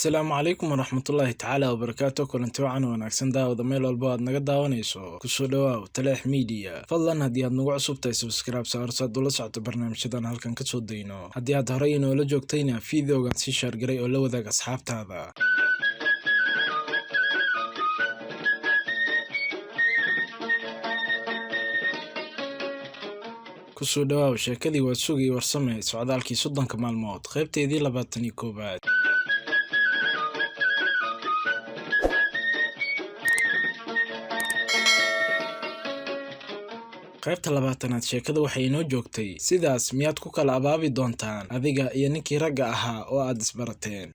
Assalaamu calaykum waraxmatullaahi tacaala wabarakaatu. kulanti wacan wanaagsan daawada meel walba aad naga daawanayso kusoo dhawaaw Taleex Media. fadlan haddii aad nagu cusub tahay subscribe saarsaad ula socoto barnaamijyadan halkan ka soo dayno. haddii aad horey inoola joogtayna fiideogan si share garay oo la wadaag asxaabtaada. kusoo dhawaaw sheekadii waa sugay warsame socdaalkii 30 maalmood qaybteedii 21. qaybta 20aad sheekada waxay inoo joogtay sidaas miyaad ku kala abaabi doontaan adiga iyo ninkii ragga ahaa oo aad isbarateen.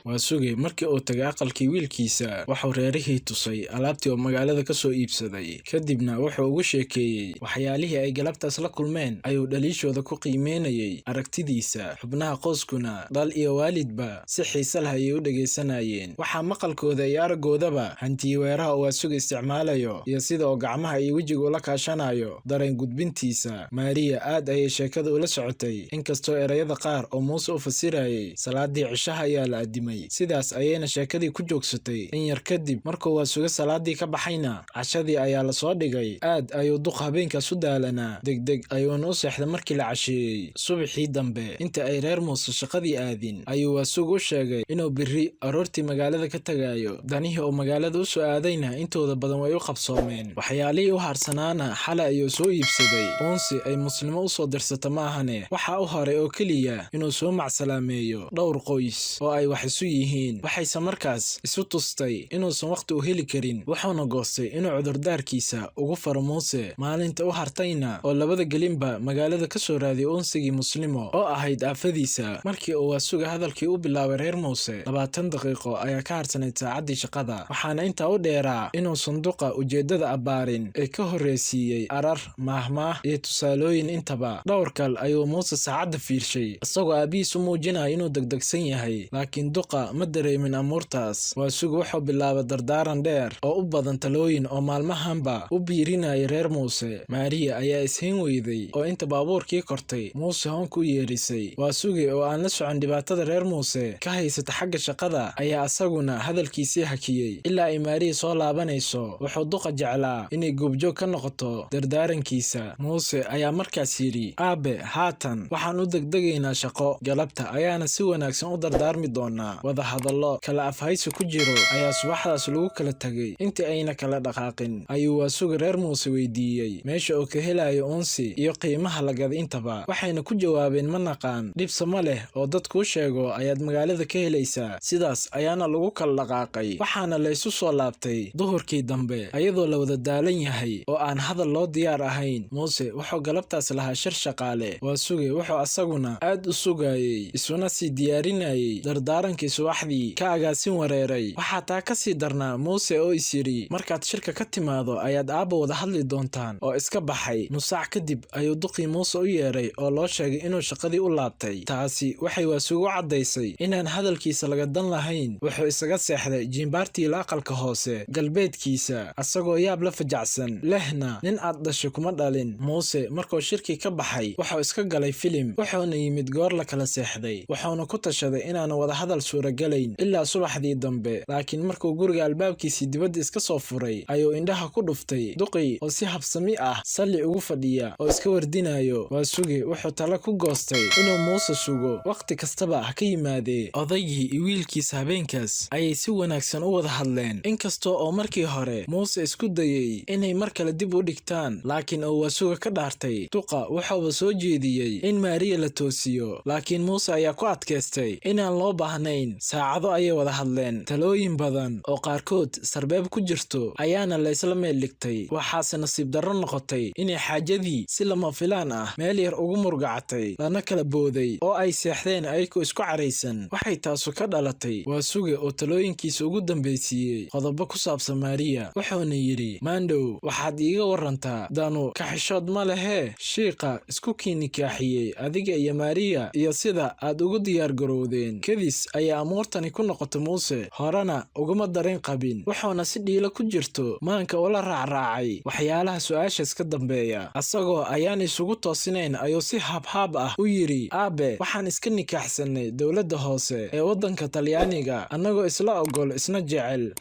waa sugay markii uu tagay aqalkii wiilkiisa waxuu reerihii tusay alaabtii oo magaalada ka soo iibsaday kadibna wuxuu ugu sheekeeyey waxyaalihii ay galabtaas la kulmeen ayuu dhaliishooda ku qiimeynayay aragtidiisa. xubnaha qoyskuna dal iyo waalidba si xiise leh ayay u dhegaysanayeen. waxaa maqalkooda iyo araggoodaba hantiyey weeraha oo waa sugay isticmaalayo iyo sida oo gacmaha iyo wejiga ula kaashanayo dareen gudbintiisa. maariya aad ayay sheekada ula socotay inkastoo erayada qaar oo muuse u fasirayay salaadii cishaha ayaa la adimay. sidaas ayayna sheekadii ku joogsatay in yar kadib markuu waa suga salaadii ka baxayna cashadii ayaa la soo dhigay. aad ayuu duq habeenkaas u daalanaa degdeg ayuuna u seexday markii la casheeyey. subaxii dambe inta ay reer muuse shaqadii aadin ayuu waa suga u sheegay inuu biri aroortii magaalada ka tagaayo. danihii oo magaalada u soo aadayna intooda badan way u qabsoomeen. waxyaalihii u harsanaana xalay ayuu soo iibsaday. uunsi ay muslimo u soo dirsata maahane waxaa u horay oo keliya inuu soo macsalaameeyo dhowr qoys oo ay wax isu yihiin. waxayse markaas isu tustay inuusan waqti u heli karin wuxuuna goostay inuu cudurdaarkiisa ugu faro muuse. maalinta u hartayna oo labada gelinba magaalada ka soo raadiyay uunsigii muslimo oo ahayd aafadiisa. markii uu waa suga hadalkii u bilaabay reer muuse 20 daqiiqo ayaa ka harsanayd saacaddii shaqada. waxaana intaa u dheeraa inuu sanduuqa ujeeddada abbaarin ee ka horreysiiyey arar maahmaah iyo tusaalooyin intaba. dhowr kal ayuu muuse saacadda fiirshay isagoo aabbihiis u muujinaya inuu degdegsan yahay, laakiin duqa ma dareemin amuurtaas. waa suga wuxuu bilaabay dardaaran dheer oo u badan talooyin oo maalmahanba u biirinayay reer muuse. maariya ayaa ishayn weyday oo inta baabuurkii kortay muuse hoonku u yeedhisay. waa sugay oo aan la socon dhibaatada reer muuse ka haysata xagga shaqada ayaa asaguna hadalkiisii hakiyey ilaa ay maariya soo laabanayso. wuxuu duqa jeclaa inay goobjoog ka noqoto dardaarankiisa. muuse ayaa markaas yidhi, aabe haatan waxaan u degdegaynaa shaqo, galabta ayaana si wanaagsan u dardaarmi doonaa. wadahadallo kala afhaysi ku jiro ayaa subaxdaas lagu kala tegay. intii ayna kala dhaqaaqin ayuu waa suga reer muuse weydiiyey meesha uu ka helayo uunsi iyo qiimaha lagada intaba. waxayna ku jawaabeen ma naqaan, dhibsama leh oo dadkuu sheego ayaad magaalada ka helaysaa. sidaas ayaana lagu kala dhaqaaqay. waxaana la isu soo laabtay duhurkii dambe ayadoo la wada daalan yahay oo aan hadal loo diyaar ahayn. muuse wuxuu galabtaas lahaa shir shaqaale. waa sugay wuxuu asaguna aad u sugayey isuna sii diyaarinayay dardaarankii subaxdii ka agaasin wareeray. waxaa taa ka sii darnaa muuse oo is yidhi markaad shirka ka timaado ayaad aabba wada hadli doontaan oo iska baxay. nusaac kadib ayuu duqii muuse u yeedhay oo loo sheegay inuu shaqadii u laabtay. taasi waxay waa sugu caddaysay inaan hadalkiisa laga dan lahayn. wuxuu isaga seexday jiimbaartii la aqalka hoose galbeedkiisa asagoo yaab la fajacsan lehna nin aad dhashay kuma dhalin. muuse markuu shirkii ka baxay wuxuu iska galay filim wuxuuna yimid goor la kala seexday. wuxuuna ku tashaday inaanu wada hadal suuragalayn ilaa subaxdii dambe. laakiin markuu guriga albaabkiisii dibadda iska soo furay ayuu indhaha ku dhuftay duqii oo si habsami ah salli ugu fadhiya oo iska wardinayo. waa suge wuxuu tala ku goostay inuu muuse sugo waqti kastaba ha ka yimaadee. odaygii iyo wiilkiisa habeenkaas ayay si wanaagsan u wada hadleen. inkastoo oo markii hore muuse isku dayey inay mar kale dib u dhigtaan, laakiin uu waa suga ka dhaartay. duqa wuxuuba soo jeediyey in maariya la toosiyo, laakiin muuse ayaa ku adkaystay inaan loo baahnayn. saacado ayay wada hadleen. talooyin badan oo qaarkood sarbeeb ku jirto ayaana la isla meel dhigtay. waxaase nasiib darro noqotay inay xaajadii si lama filaan ah meel yar ugu murgacatay lana kala booday oo ay seexdeen ayagoo isku caraysan. waxay taasu ka dhalatay waa suge oo talooyinkiisa ugu dambaysiiyey qodobo ku saabsan maariya. wuxuuna yidhi, maandhow waxaad iiga warantaa danu kaxishood ma lehee shiiqa isku kii nikaaxiyey adiga iyo maariya iyo sida aad ugu diyaar garowdeen. kadis ayaa amuurtani ku noqoto Muuse horena uguma darin qabin, wuxuuna si dhiilo ku jirto maanka ula raacraacay waxyaalaha su'aashaas ka dambeeya. Asagoo ayaan isugu toosinayn ayuu si habhaab ah u yidhi, aabe, waxaan iska nikaaxsanay dowladda hoose ee waddanka Talyaaniga annagoo isla ogol isna jecel.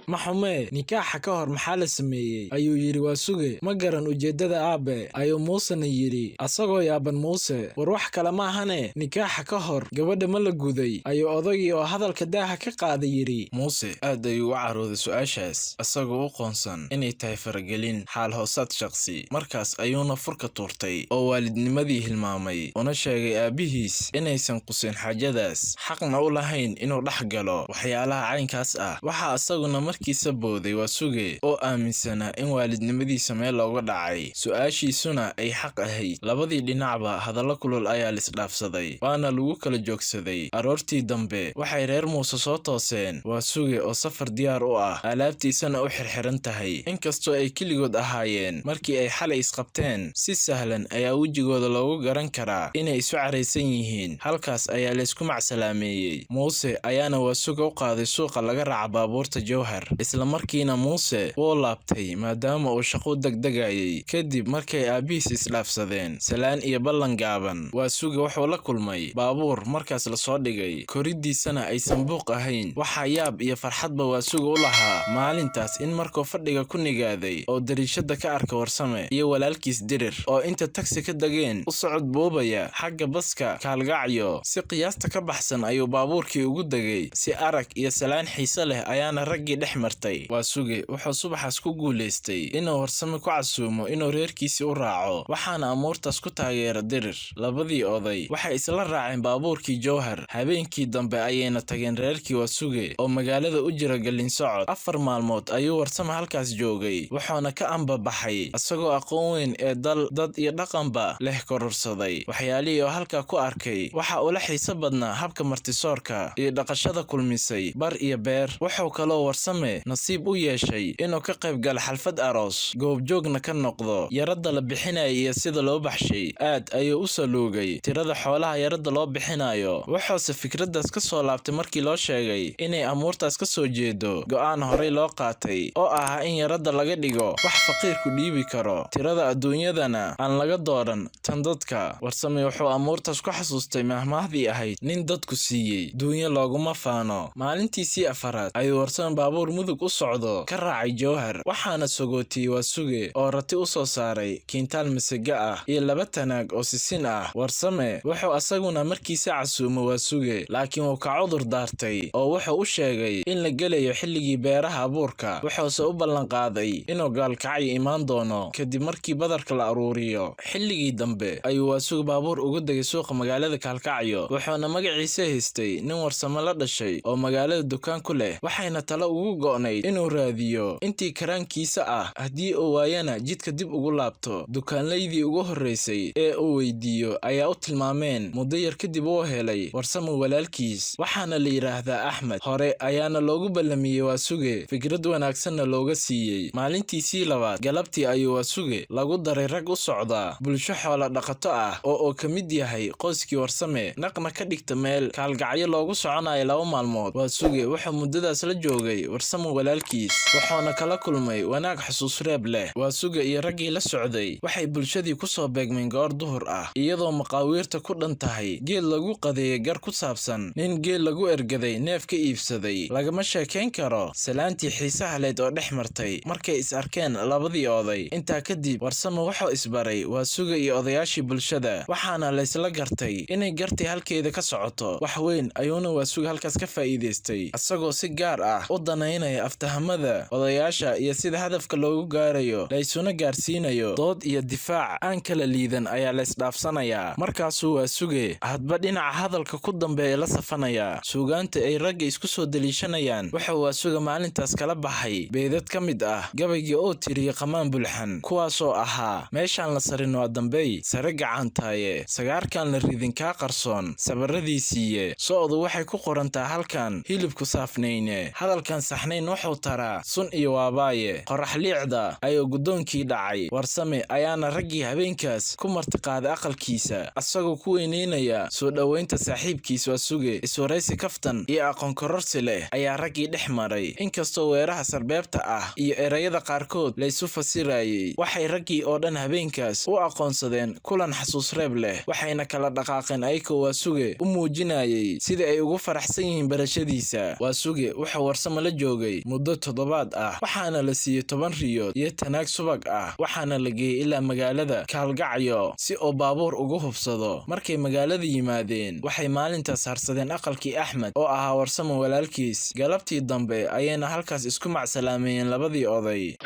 maxume nikaaxa ka hor maxaa la sameeyey ayuu yidhi Waasuge. ma garan ujeeddada aabe ayuu Muusena yidhi asagoo yaaban. Muuse, war wax kale ma ahane nikaaxa ka hor gabadha ma la guday ayuu odaygii oo hadalka daaha ka qaaday yidhi. Muuse aad ayuu u carooday su'aashaas asagoo u qoonsan inay tahay faragelin xaal hoosaad shaqsi. markaas ayuuna furka tuurtay oo waalidnimadii hilmaamay una sheegay aabihiis inaysan qusin xaajadaas xaqna u lahayn inuu dhex galo waxyaalaha caynkaas ah. waxaa asaguna markiisa booday Waasuge oo aaminsanaa in waalidnimadiisa meel looga dhacay, su'aashiisuna ay xaq ahayd. labadii dhinacba hadallo kulul ayaa lisdhaafsaday waana lagu kala joogsaday. aroortii dambe waxay reer Muuse soo tooseen Waasuge oo safar diyaar u ah, alaabtiisana u xirxiran tahay. inkastoo ay keligood ahaayeen markii ay xalay isqabteen, si sahlan ayaa wejigooda loogu garan karaa inay isu caraysan yihiin. halkaas ayaa laysku macsalaameeyey. Muuse ayaana Waasuge u qaaday suuqa laga raaca baabuurta Jowhar. isla markiina Muuse wuu laabtay maadaama uu shaqo degdegayay. kadib markay aabihiis isdhaafsadeen salaan iyo ballan gaaban, Waasuge wuxuu la kulmay baabuur markaas la soo dhigay, koridiisana aysan buuq ahayn. waxaa yaab iyo farxadba Waasuge u lahaa maalintaas in markuu fadhiga ku nigaaday oo dariishada ka arka Warsame iyo walaalkiis Dirir oo inta tagsi ka dageen u socod boobaya xagga baska Kaalgacyo. si qiyaasta ka baxsan ayuu baabuurkii ugu degay, si arag iyo salaan xiiso leh ayaana raggii dhex martay. Waasuge wuxuu subaxaas ku guulaystay inuu Warsame ku casuumo inuu reerkiisii u raaco, waxaana amuurtaas ku taageera Dirir. labadii oday waxay isla raaceen baabuurkii Jowhar. habeenkii dambe ayayna tageen reerkii Waasuge oo magaalada u jira galin socod. 4 maalmood ayuu Warsame halkaas joogay, wuxuuna ka ambabaxay asagoo aqoon weyn ee dad iyo dhaqanba leh kororsaday. waxyaalihii oo halkaa ku arkay waxa uu la xiiso badnaa habka martisoorka iyo dhaqashada kulmisay bar iyo beer. wuxuu kaloo Warsame nasiib u yeeshay inuu ka qayb galo xalfad aroos, goobjoogna ka noqdo. yaradda la bixinaya iyo sida loo baxshay aad ayuu u saluugay tirada xoolaha yaradda loo bixinayo. wuxuuse fikraddaas ka soo laabtay markii loo sheegay inay amuurtaas ka soo jeedo go'aan horey loo qaatay oo ahaa in yaradda laga dhigo wax faqiirku dhiibi karo, tirada adduunyadana aan laga dooran tan dadka. Warsame wuxuu amuurtaas ku xasuustay mahmaahdii ahayd nin dadku siiyey duunyo looguma faano. maalintiisii afaraad ayuu Warsame baabuur mudug u socdo ka raacay Jowhar, waxaana sogootiyey Waasuge oo rati u soo saaray kiintaal masega ah iyo 2 tanaag oo sisin ah. Warsame wuxuu asaguna markiisa casuumay Waasuge, laakiin wuu ka cudur daartay oo wuxuu u sheegay in la gelayo xilligii beeraha abuurka. wuxuuse u ballan qaaday inuu Gaalkacyo imaan doono kadib markii badarka la aruuriyo. xilligii dambe ayuu Waasuge baabuur ugu degay suuqa magaalada Kaalkacyo, wuxuuna magaciisa haystay nin Warsame la dhashay oo magaalada dukaan ku leh. waxayna talo ugu go'nayd inuu raadiyo intii karaankiisa ah, haddii uu waayana jidka dib ugu laabto. dukaanlaydii ugu horreysay ee uu weydiiyo ayaa u tilmaameen. muddo yar kadib uu helay Warsame walaalkiis, waxaana la yidhaahdaa Axmed. hore ayaana loogu ballamiyey Waasuge, fikrad wanaagsanna looga siiyey. maalintiisii labaad galabtii ayuu Waasuge lagu daray rag u socda bulsho xoola dhaqato ah oo ka mid yahay qoyskii Warsame, naqna ka dhigta meel Kaalgacyo loogu soconayo 2 maalmood. Waasuge wuxuu muddadaas la joogay Warsame walaalkiis, wuxuuna kala kulmay wanaag xusuus reeb leh. Waasuge iyo raggii la socday waxay bulshadii ku soo beegmeen goor duhur ah, iyadoo maqaawiirta ku dhan tahay geel lagu qadeeyay gar ku saabsan nin geel lagu ergaday neef ka iibsaday. lagama sheekayn karo salaantii xiisaha leed oo dhex martay markay is arkeen labadii oday. intaa kadib Warsame wuxuu isbaray Waasuge iyo odayaashii bulshada, waxaana laysla gartay inay gartay halkeeda ka socoto. wax weyn ayuuna Waasuge halkaas ka faa'iidaystay, asagoo si gaar ah u danaynaya aftahamada odayaasha iyo sida hadafka loogu gaarayo laysuna gaarsiinayo. dood iyo difaac aan kala liidan ayaa laysdhaafsanayaa. markaasuu Waasuge hadba dhinaca hadalka ku dambeeya la safanayaa. suugaanta ay ragga isku soo daliishanayaan wuxuu Waasuge maalintaas kala baxay beedad ka mid ah gabaygii oo tiriyey Qamaan Bulxan, kuwaasoo ahaa meeshaan la sarin waa dambey, sare gacantaaye, sagaarkaan la ridin kaa qarsoon, sabaradiisiiye, socdu waxay ku qorantaa halkan hilibku saafnayne, hadalkan sax saxnayn wuxuu taraa sun iyo waabaaye. Qorax liicda ayuu guddoonkii dhacay. Warsame ayaana raggii habeenkaas ku martiqaaday aqalkiisa, asagoo ku weyneynaya soo dhoweynta saaxiibkiis Waasuge. Iswaraysi kaftan iyo aqoon kororsi leh ayaa raggii dhex maray. Inkastoo weeraha sarbeebta ah iyo erayada qaarkood la isu fasirayay, waxay raggii oo dhan habeenkaas u aqoonsadeen kulan xasuus reeb leh. Waxayna kala dhaqaaqeen ayagoo Waasuge u muujinayay sidii ay ugu faraxsan yihiin barashadiisa. Waasuge wuxuu Warsame la joogay muddo 7 ah, waxaana la siiyey 10 riyood iyo tanaag subag ah, waxaana la geeyey ilaa magaalada Kaalgacyo si uu baabuur ugu hubsado. Markay magaalada yimaadeen, waxay maalintaas harsadeen aqalkii Axmed oo ahaa Warsame walaalkiis. Galabtii dambe ayayna halkaas isku macsalaameen labadii oday.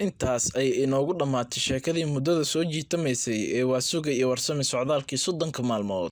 intaas ay inoogu dhammaatay sheekadii muddada soo jiitamaysay ee Waasuge iyo Warsame socdaalkii 30 maalmood.